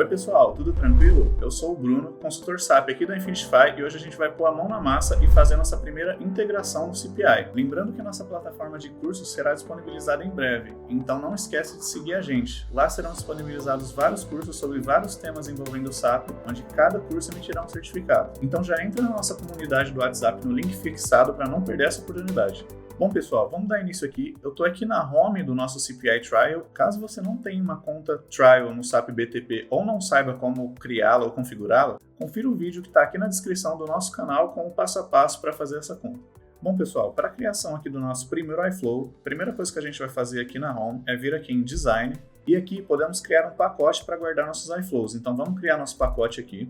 Oi pessoal, tudo tranquilo? Eu sou o Bruno, consultor SAP aqui da Infinify e hoje a gente vai pôr a mão na massa e fazer nossa primeira integração no CPI. Lembrando que nossa plataforma de cursos será disponibilizada em breve, então não esquece de seguir a gente. Lá serão disponibilizados vários cursos sobre vários temas envolvendo o SAP, onde cada curso emitirá um certificado. Então já entra na nossa comunidade do WhatsApp no link fixado para não perder essa oportunidade. Bom pessoal, vamos dar início aqui. Eu estou aqui na home do nosso CPI Trial. Caso você não tenha uma conta Trial no SAP BTP ou não saiba como criá-la ou configurá-la, confira o vídeo que está aqui na descrição do nosso canal com o passo a passo para fazer essa conta. Bom pessoal, para a criação aqui do nosso primeiro iFlow, a primeira coisa que a gente vai fazer aqui na home é vir aqui em Design e aqui podemos criar um pacote para guardar nossos iFlows. Então vamos criar nosso pacote aqui.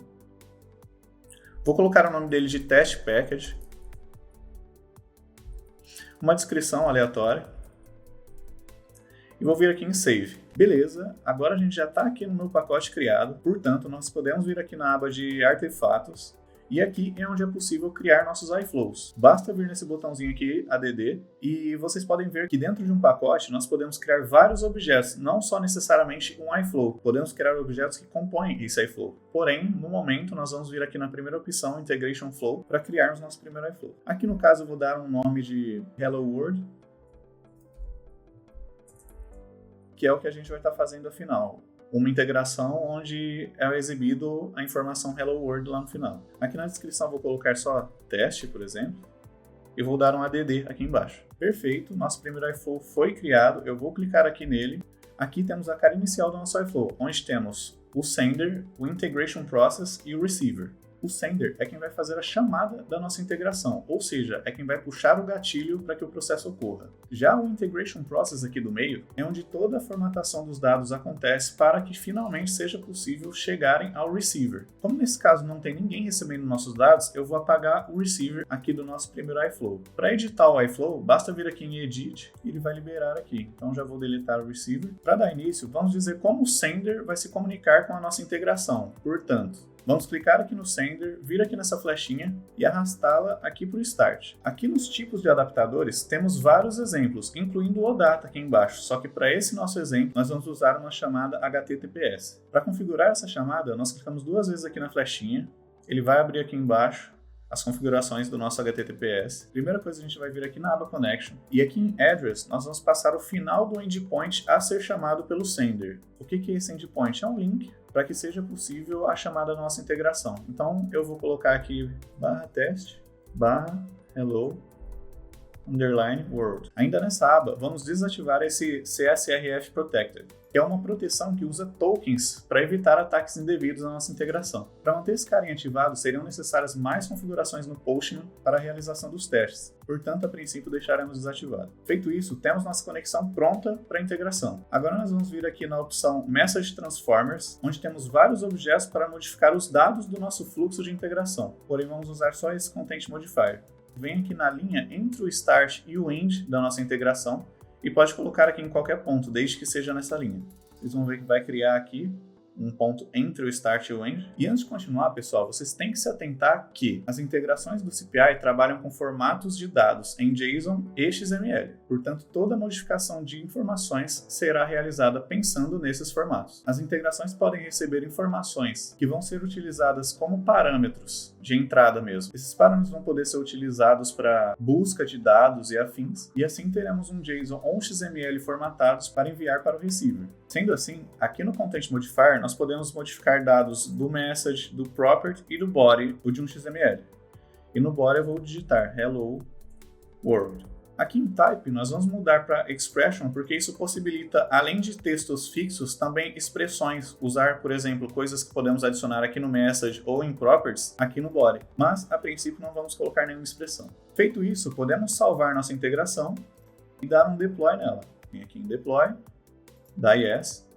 Vou colocar o nome dele de Test Package. Uma descrição aleatória e vou vir aqui em Save. Beleza, agora a gente já está aqui no meu pacote criado, portanto nós podemos vir aqui na aba de artefatos e aqui é onde é possível criar nossos iFlows. Basta vir nesse botãozinho aqui, ADD, e vocês podem ver que dentro de um pacote nós podemos criar vários objetos, não só necessariamente um iFlow. Podemos criar objetos que compõem esse iFlow. Porém, no momento, nós vamos vir aqui na primeira opção, Integration Flow, para criarmos nosso primeiro iFlow. Aqui no caso eu vou dar um nome de Hello World, que é o que a gente vai estar fazendo afinal. Uma integração onde é exibido a informação Hello World lá no final. Aqui na descrição eu vou colocar só teste, por exemplo, e vou dar um ADD aqui embaixo. Perfeito, nosso primeiro iFlow foi criado, eu vou clicar aqui nele. Aqui temos a cara inicial do nosso iFlow, onde temos o Sender, o Integration Process e o Receiver. O Sender é quem vai fazer a chamada da nossa integração, ou seja, é quem vai puxar o gatilho para que o processo ocorra. Já o Integration Process aqui do meio é onde toda a formatação dos dados acontece para que finalmente seja possível chegarem ao Receiver. Como nesse caso não tem ninguém recebendo nossos dados, eu vou apagar o Receiver aqui do nosso primeiro iFlow. Para editar o iFlow, basta vir aqui em Edit e ele vai liberar aqui. Então já vou deletar o Receiver. Para dar início, vamos dizer como o Sender vai se comunicar com a nossa integração. Portanto, vamos clicar aqui no Sender, vir aqui nessa flechinha e arrastá-la aqui para o Start. Aqui nos tipos de adaptadores temos vários exemplos, incluindo o OData aqui embaixo, só que para esse nosso exemplo nós vamos usar uma chamada HTTPS. Para configurar essa chamada, nós clicamos duas vezes aqui na flechinha, ele vai abrir aqui embaixo as configurações do nosso HTTPS. Primeira coisa, a gente vai vir aqui na aba Connection e aqui em Address nós vamos passar o final do endpoint a ser chamado pelo Sender. O que é esse endpoint? É um link para que seja possível a chamada da nossa integração. Então eu vou colocar aqui /test /hello _world. Ainda nessa aba, vamos desativar esse CSRF Protected, que é uma proteção que usa tokens para evitar ataques indevidos à nossa integração. Para manter esse carinha ativado, seriam necessárias mais configurações no Postman para a realização dos testes. Portanto, a princípio deixaremos desativado. Feito isso, temos nossa conexão pronta para a integração. Agora nós vamos vir aqui na opção Message Transformers, onde temos vários objetos para modificar os dados do nosso fluxo de integração. Porém, vamos usar só esse Content Modifier. Vem aqui na linha entre o Start e o End da nossa integração e pode colocar aqui em qualquer ponto, desde que seja nessa linha. Vocês vão ver que vai criar aqui um ponto entre o Start e o End. E antes de continuar, pessoal, vocês têm que se atentar que as integrações do CPI trabalham com formatos de dados em JSON e XML. Portanto, toda modificação de informações será realizada pensando nesses formatos. As integrações podem receber informações que vão ser utilizadas como parâmetros de entrada mesmo. Esses parâmetros vão poder ser utilizados para busca de dados e afins, e assim teremos um JSON ou um XML formatados para enviar para o receiver. Sendo assim, aqui no Content Modifier, nós podemos modificar dados do Message, do Property e do Body, o de um XML. E no Body eu vou digitar Hello World. Aqui em Type, nós vamos mudar para Expression, porque isso possibilita, além de textos fixos, também expressões. Usar, por exemplo, coisas que podemos adicionar aqui no Message ou em Properties, aqui no Body. Mas, a princípio, não vamos colocar nenhuma expressão. Feito isso, podemos salvar nossa integração e dar um Deploy nela. Vem aqui em Deploy, dá Yes,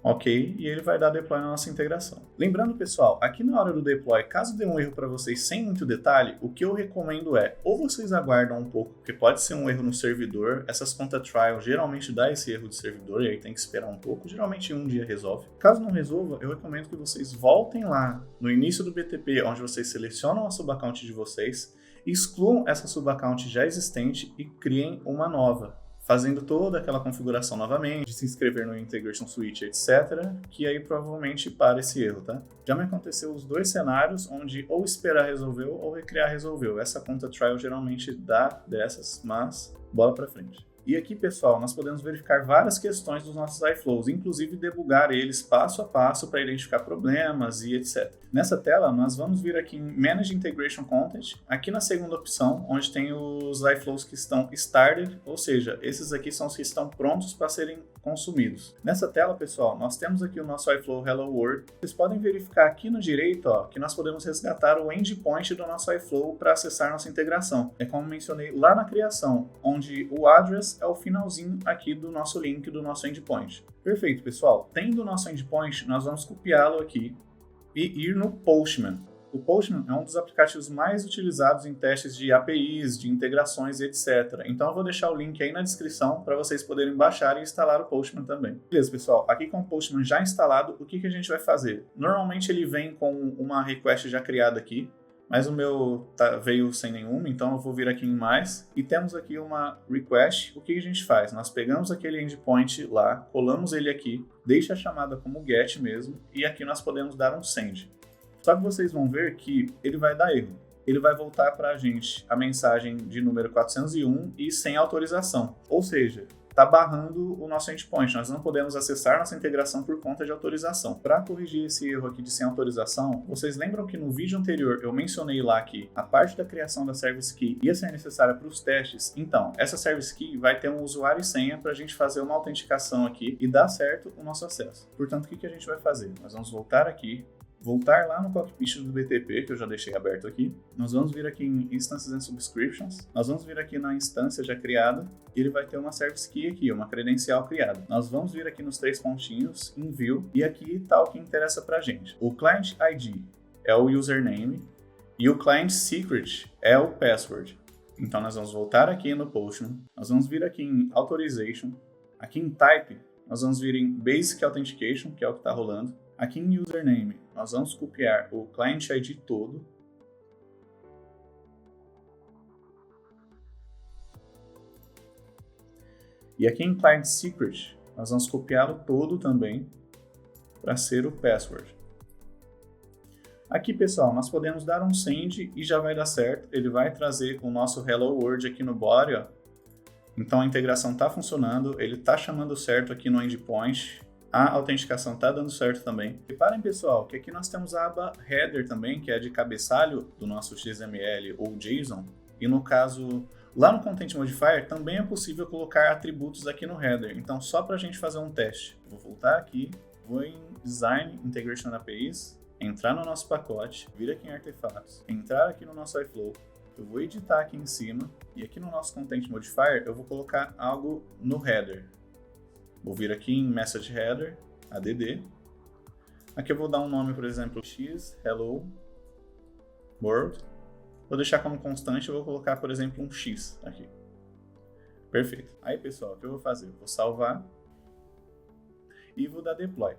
ok, e ele vai dar deploy na nossa integração. Lembrando, pessoal, aqui na hora do deploy, caso dê um erro para vocês sem muito detalhe, o que eu recomendo é, ou vocês aguardam um pouco, porque pode ser um erro no servidor, essas conta trial geralmente dá esse erro de servidor, e aí tem que esperar um pouco, geralmente em um dia resolve. Caso não resolva, eu recomendo que vocês voltem lá no início do BTP, onde vocês selecionam a subaccount de vocês, excluam essa subaccount já existente e criem uma nova. fazendo toda aquela configuração novamente, de se inscrever no Integration Suite, etc., que aí provavelmente para esse erro, tá? Já me aconteceu os dois cenários, onde ou esperar resolveu ou recriar resolveu. Essa conta trial geralmente dá dessas, mas bola para frente. E aqui, pessoal, nós podemos verificar várias questões dos nossos iFlows, inclusive debugar eles passo a passo para identificar problemas e etc. Nessa tela, nós vamos vir aqui em Manage Integration Content, aqui na segunda opção, onde tem os iFlows que estão started, ou seja, esses aqui são os que estão prontos para serem consumidos. Nessa tela, pessoal, nós temos aqui o nosso iFlow Hello World. Vocês podem verificar aqui no direito, ó, que nós podemos resgatar o endpoint do nosso iFlow para acessar nossa integração. É como mencionei lá na criação, onde o address é o finalzinho aqui do nosso link do nosso endpoint. Perfeito, pessoal. Tendo o nosso endpoint, nós vamos copiá-lo aqui e ir no Postman. O Postman é um dos aplicativos mais utilizados em testes de APIs, de integrações, etc. Então eu vou deixar o link aí na descrição para vocês poderem baixar e instalar o Postman também. Beleza, pessoal. Aqui com o Postman já instalado, o que a gente vai fazer? Normalmente ele vem com uma request já criada aqui, mas o meu veio sem nenhuma, então eu vou vir aqui em mais. E temos aqui uma request. O que a gente faz? Nós pegamos aquele endpoint lá, colamos ele aqui, deixa a chamada como get mesmo, e aqui nós podemos dar um send. Só que vocês vão ver que ele vai dar erro. Ele vai voltar para a gente a mensagem de número 401 e sem autorização. Ou seja, está barrando o nosso endpoint. Nós não podemos acessar nossa integração por conta de autorização. Para corrigir esse erro aqui de sem autorização, vocês lembram que no vídeo anterior eu mencionei lá que a parte da criação da Service Key ia ser necessária para os testes? Então, essa Service Key vai ter um usuário e senha para a gente fazer uma autenticação aqui e dar certo o nosso acesso. Portanto, o que a gente vai fazer? Nós vamos voltar aqui, voltar lá no cockpit do BTP, que eu já deixei aberto aqui. Nós vamos vir aqui em Instances and Subscriptions. Nós vamos vir aqui na instância já criada. E ele vai ter uma Service Key aqui, uma credencial criada. Nós vamos vir aqui nos três pontinhos, em View. E aqui está o que interessa para a gente. O Client ID é o username e o Client Secret é o password. Então nós vamos voltar aqui no Postman. Nós vamos vir aqui em Authorization. Aqui em Type, nós vamos vir em Basic Authentication, que é o que está rolando. Aqui em Username, nós vamos copiar o Client ID todo. E aqui em Client Secret, nós vamos copiá-lo todo também para ser o password. Aqui, pessoal, nós podemos dar um send e já vai dar certo. Ele vai trazer o nosso Hello World aqui no body, ó. Então a integração está funcionando, ele está chamando certo aqui no endpoint. A autenticação está dando certo também. Reparem, pessoal, que aqui nós temos a aba Header também, que é de cabeçalho do nosso XML ou JSON. E no caso, lá no Content Modifier, também é possível colocar atributos aqui no Header. Então, só para a gente fazer um teste, vou voltar aqui, vou em Design, Integration APIs, entrar no nosso pacote, vir aqui em Artefatos, entrar aqui no nosso iFlow, eu vou editar aqui em cima, e aqui no nosso Content Modifier, eu vou colocar algo no Header. Vou vir aqui em Message Header, add. Aqui eu vou dar um nome, por exemplo, x hello world. Vou deixar como constante, eu vou colocar, por exemplo, um x aqui. Perfeito. Aí, pessoal, o que eu vou fazer? Eu vou salvar e vou dar deploy.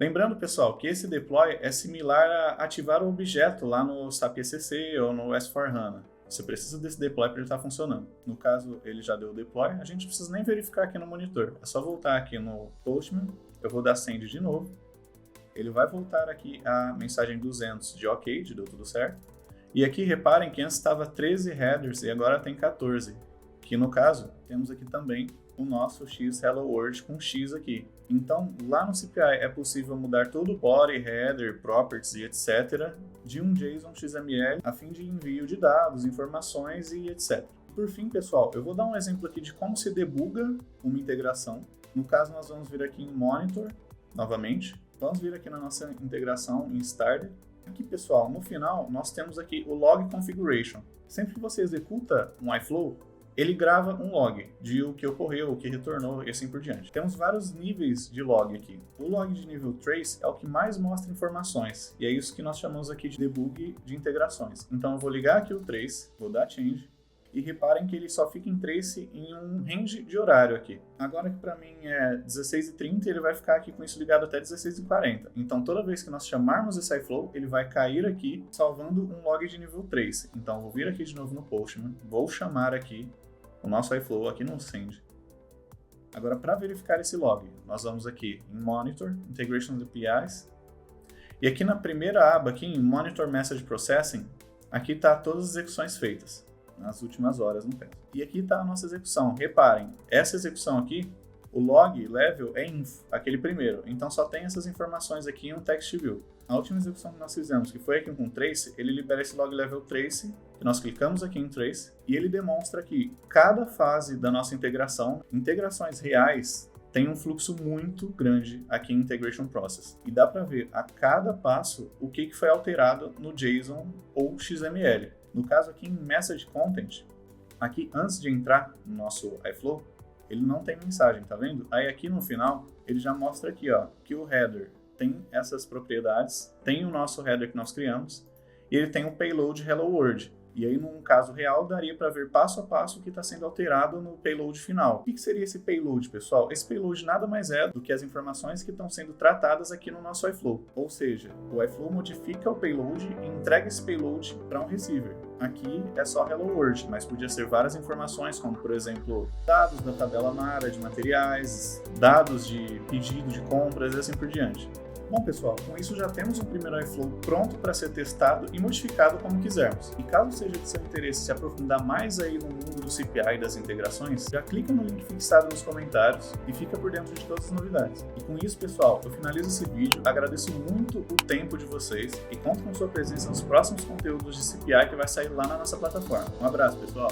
Lembrando, pessoal, que esse deploy é similar a ativar o objeto lá no SAP ECC ou no S/4HANA. Você precisa desse deploy para ele estar funcionando. No caso, ele já deu o deploy, a gente não precisa nem verificar aqui no monitor. É só voltar aqui no Postman, eu vou dar send de novo. Ele vai voltar aqui a mensagem 200 de ok, de deu tudo certo. E aqui, reparem que antes estava 13 headers e agora tem 14. Que no caso, temos aqui também o nosso X Hello World com X aqui. Então, lá no CPI é possível mudar todo o body, header, properties e etc. de um JSON XML a fim de envio de dados, informações e etc. Por fim, pessoal, eu vou dar um exemplo aqui de como se debuga uma integração. No caso, nós vamos vir aqui em Monitor, novamente. Vamos vir aqui na nossa integração em Started. Aqui, pessoal, no final, nós temos aqui o Log Configuration. Sempre que você executa um iFlow, ele grava um log de o que ocorreu, o que retornou e assim por diante. Temos vários níveis de log aqui. O log de nível Trace é o que mais mostra informações, e é isso que nós chamamos aqui de debug de integrações. Então eu vou ligar aqui o Trace, vou dar Change, e reparem que ele só fica em Trace em um range de horário aqui. Agora que para mim é 16h30, ele vai ficar aqui com isso ligado até 16h40. Então toda vez que nós chamarmos esse iFlow, ele vai cair aqui, salvando um log de nível Trace. Então eu vou vir aqui de novo no Postman, vou chamar aqui o nosso iFlow aqui no Send. Agora, para verificar esse log, nós vamos aqui em Monitor, Integration APIs, e aqui na primeira aba, aqui em Monitor Message Processing, aqui está todas as execuções feitas, nas últimas horas, no caso. E aqui está a nossa execução. Reparem, essa execução aqui, o log level é inf, aquele primeiro, então só tem essas informações aqui em um text view. A última execução que nós fizemos, que foi aqui com trace, ele libera esse log level trace, que nós clicamos aqui em trace, e ele demonstra que cada fase da nossa integração, integrações reais, tem um fluxo muito grande aqui em Integration Process. E dá para ver a cada passo o que foi alterado no JSON ou XML. No caso aqui em Message Content, aqui antes de entrar no nosso iFlow, ele não tem mensagem, tá vendo? Aí aqui no final, ele já mostra aqui, ó, que o header tem essas propriedades, tem o nosso header que nós criamos, e ele tem o payload Hello World. E aí, num caso real, daria para ver passo a passo o que está sendo alterado no payload final. O que seria esse payload, pessoal? Esse payload nada mais é do que as informações que estão sendo tratadas aqui no nosso iFlow. Ou seja, o iFlow modifica o payload e entrega esse payload para um receiver. Aqui é só Hello World, mas podia ser várias informações, como, por exemplo, dados da tabela Mara de materiais, dados de pedido de compras e assim por diante. Bom, pessoal, com isso já temos um primeiro iFlow pronto para ser testado e modificado como quisermos. E caso seja de seu interesse se aprofundar mais aí no mundo do CPI e das integrações, já clica no link fixado nos comentários e fica por dentro de todas as novidades. E com isso, pessoal, eu finalizo esse vídeo, agradeço muito o tempo de vocês e conto com sua presença nos próximos conteúdos de CPI que vai sair lá na nossa plataforma. Um abraço, pessoal!